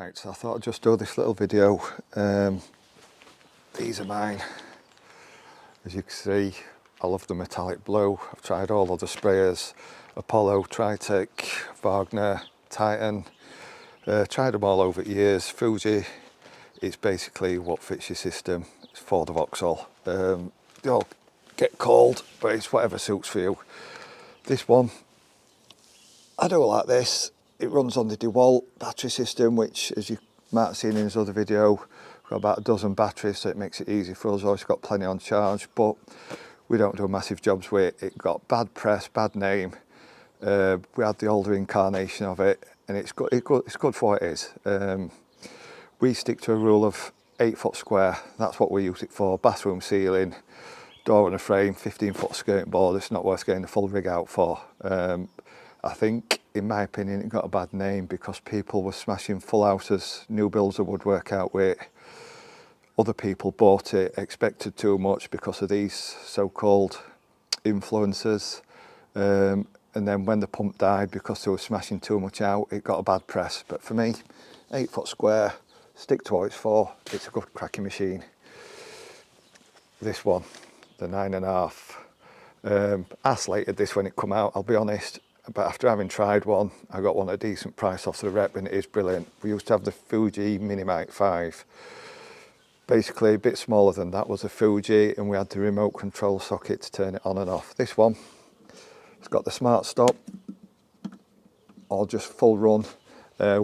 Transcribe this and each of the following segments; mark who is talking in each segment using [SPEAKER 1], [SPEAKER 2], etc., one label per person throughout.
[SPEAKER 1] Right, so I thought I'd just do this little video. These are mine. As you can see, I love the metallic blue. I've tried all other sprayers, Apollo, Qtech, Wagner, Titan. Tried them all over the years. Fuji, it's basically what fits your system. It's for the Vauxhall. They all get cold, but it's whatever suits for you. This one, I do like this. It runs on the DeWalt battery system, which, as you might have seen in his other video, we've got about a dozen batteries, so it makes it easy for us. Always got plenty on charge, but we don't do massive jobs with it. It got bad press, bad name. We had the older incarnation of it, and it's good. It's good for what it is. We stick to a rule of 8 foot square. That's what we use it for. Bathroom ceiling, door and a frame, 15-foot skirting board. It's not worth getting the full rig out for. I think, in my opinion, it got a bad name because people were smashing full houses, new builds of woodwork out with it. Other people bought it, expected too much because of these so-called influencers. And then when the pump died because they were smashing too much out, it got a bad press. But for me, 8 foot square, stick to what it's for. It's a good cracking machine. This one, the 9.5. I slated this when it come out, I'll be honest. But after having tried one, I got one at a decent price off the rep, and it is brilliant. We used to have the Fuji Minimite 5. Basically a bit smaller than that was a Fuji, and we had the remote control socket to turn it on and off. This one, it's got the smart stop, or just full run.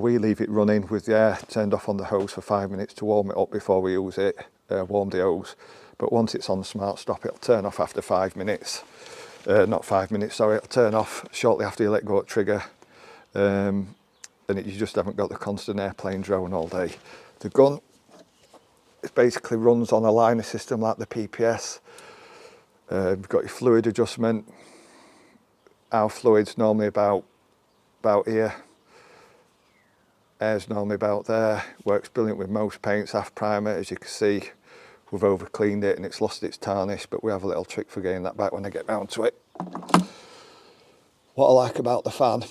[SPEAKER 1] We leave it running with the air turned off on the hose for 5 minutes to warm it up before we use it, warm the hose. But once it's on smart stop, it'll turn off after 5 minutes. Not 5 minutes, sorry, it'll turn off shortly after you let go of trigger. And you just haven't got the constant airplane drone all day. The gun, it basically runs on a liner system like the PPS. You've got your fluid adjustment. Our fluid's normally about here. Air's normally about there. Works brilliant with most paints, half primer, as you can see. We've over cleaned it and it's lost its tarnish, but we have a little trick for getting that back when I get round to it. What I like about the fan,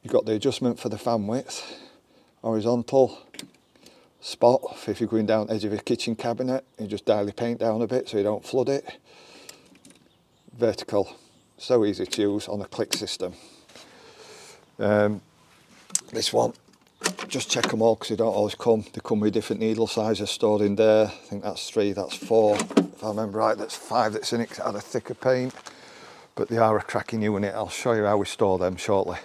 [SPEAKER 1] you've got the adjustment for the fan width, horizontal, spot for if you're going down the edge of your kitchen cabinet, you just dial your paint down a bit so you don't flood it. Vertical, so easy to use on a click system. This one, just check them all because they don't always come. They come with different needle sizes stored in there. I think that's 3, that's 4. If I remember right, that's 5 that's in it because it had a thicker paint. But they are a cracking unit. I'll show you how we store them shortly.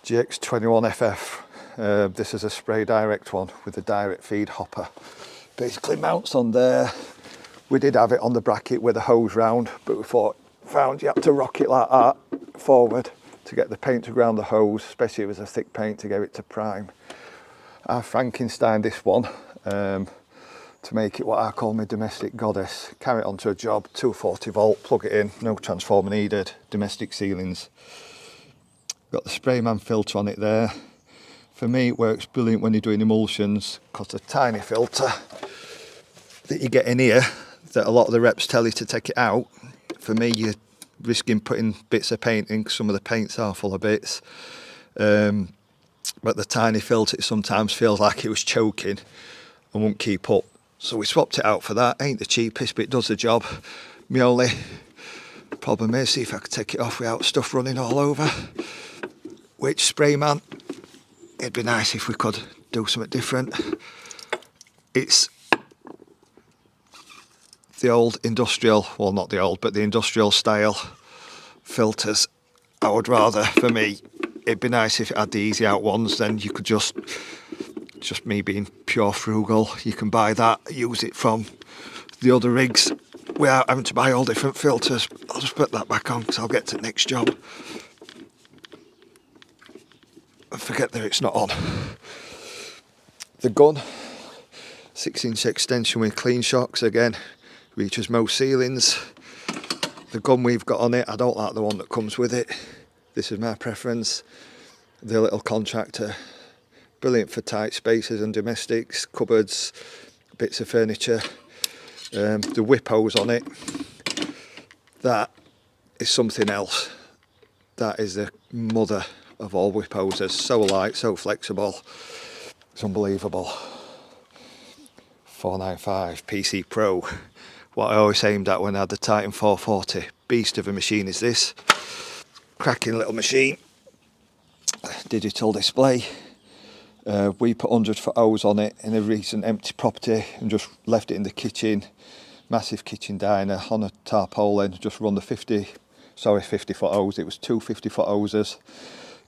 [SPEAKER 1] GX21FF. This is a spray direct one with a direct feed hopper. Basically mounts on there. We did have it on the bracket with a hose round, but we found you had to rock it like that forward to get the paint to ground the hose, especially if it was a thick paint, to get it to prime. I Frankenstein this one to make it what I call my domestic goddess. Carry it onto a job, 240 volt, plug it in, no transformer needed, domestic ceilings. Got the Sprayman filter on it there. For me it works brilliant when you're doing emulsions because the tiny filter that you get in here, that a lot of the reps tell you to take it out, for me you're risking putting bits of paint in because some of the paints are full of bits. But the tiny filter, it sometimes feels like it was choking and won't keep up. So we swapped it out for that. Ain't the cheapest, but it does the job. My only problem is, see if I could take it off without stuff running all over. Which Sprayman, it'd be nice if we could do something different. It's the old industrial, well not the old, but the industrial style filters. I would rather, for me, it'd be nice if it had the easy out ones, then you could just me being pure frugal, you can buy that, use it from the other rigs without having to buy all different filters. I'll just put that back on because I'll get to the next job and forget that it's not on. The gun, 6-inch extension with clean shocks, again, reaches most ceilings. The gun we've got on it, I don't like the one that comes with it. This is my preference. The little contractor, brilliant for tight spaces and domestics, cupboards, bits of furniture. The whip hose on it, that is something else. That is the mother of all whip hoses. So light, so flexible. It's unbelievable. 495 PC Pro. What I always aimed at when I had the Titan 440. Beast of a machine is this. Cracking little machine. Digital display. We put 100-foot hose on it in a recent empty property and just left it in the kitchen. Massive kitchen diner on a tarpaulin. Just run the 50-foot hose. It was two 50-foot hoses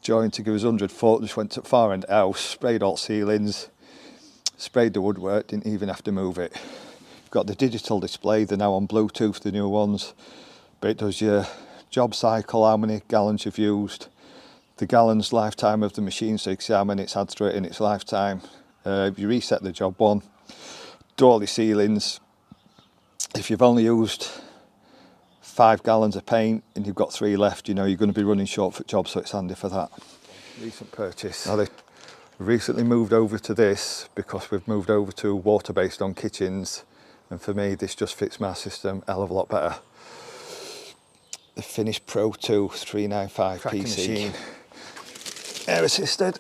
[SPEAKER 1] joined to give us 100 foot. Just went to the far end of the house, sprayed all ceilings, sprayed the woodwork, didn't even have to move it. Got the digital display, they're now on Bluetooth, the new ones, but it does your job cycle, how many gallons you've used, the gallons lifetime of the machine, so you can see how many it's had through it in its lifetime. If you reset the job one, do all your ceilings. If you've only used 5 gallons of paint and you've got 3 left, you know you're going to be running short for jobs, so it's handy for that. Recent purchase. Now they recently moved over to this because we've moved over to water based on kitchens, and for me this just fits my system a hell of a lot better. The Finish Pro 2 395 PC machine. Air assisted.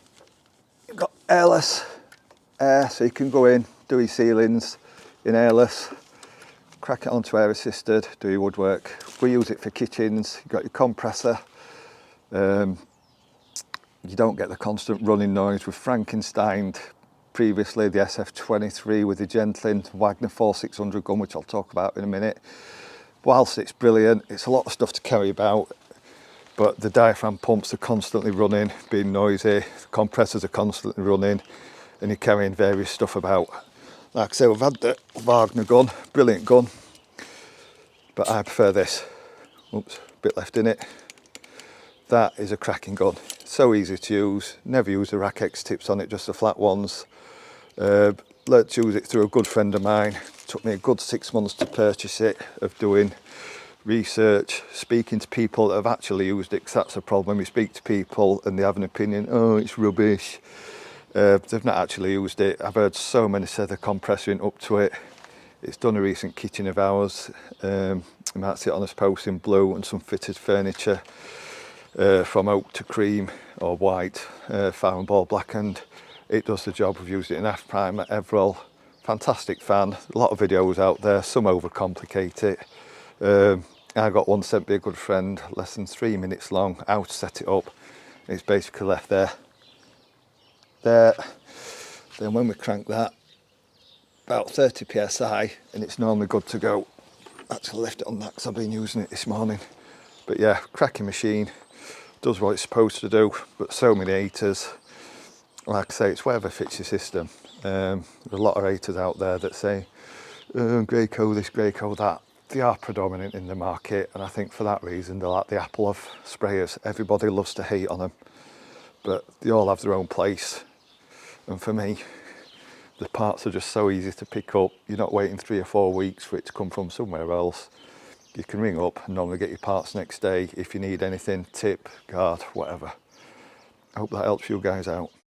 [SPEAKER 1] You've got airless air, so you can go in, do your ceilings in airless, crack it onto air assisted, do your woodwork. We use it for kitchens. You've got your compressor. You don't get the constant running noise with Frankenstein. Previously the SF23 with the Gentlin Wagner 4600 gun, which I'll talk about in a minute. Whilst it's brilliant, it's a lot of stuff to carry about, but the diaphragm pumps are constantly running, being noisy, the compressors are constantly running, and you're carrying various stuff about. Like I say, we've had the Wagner gun, brilliant gun, but I prefer this. Oops, bit left in it. That is a cracking gun. So easy to use, never use the rack X tips on it, just the flat ones. Learned to use it through a good friend of mine. Took me a good 6 months to purchase it, of doing research, speaking to people that have actually used it, because that's a problem. You speak to people and they have an opinion, oh, it's rubbish. They've not actually used it. I've heard so many say the compressor ain't up to it. It's done a recent kitchen of ours. You might see it on this post in blue, and some fitted furniture from oak to cream or white, fire and ball blackened. It does the job. We've used it in half prime at Everall. Fantastic fan. A lot of videos out there, some overcomplicate it. I got one sent by a good friend, less than 3 minutes long, how to set it up. It's basically left there. Then when we crank that, about 30 psi, and it's normally good to go. Actually left it on that because I've been using it this morning. But yeah, cracking machine, does what it's supposed to do, but so many haters. Like I say, it's whatever fits your system. There's a lot of haters out there that say, Graco this, Graco that. They are predominant in the market, and I think for that reason they're like the apple of sprayers. Everybody loves to hate on them, but they all have their own place. And for me, the parts are just so easy to pick up. You're not waiting 3 or 4 weeks for it to come from somewhere else. You can ring up and normally get your parts next day if you need anything, tip, guard, whatever. I hope that helps you guys out.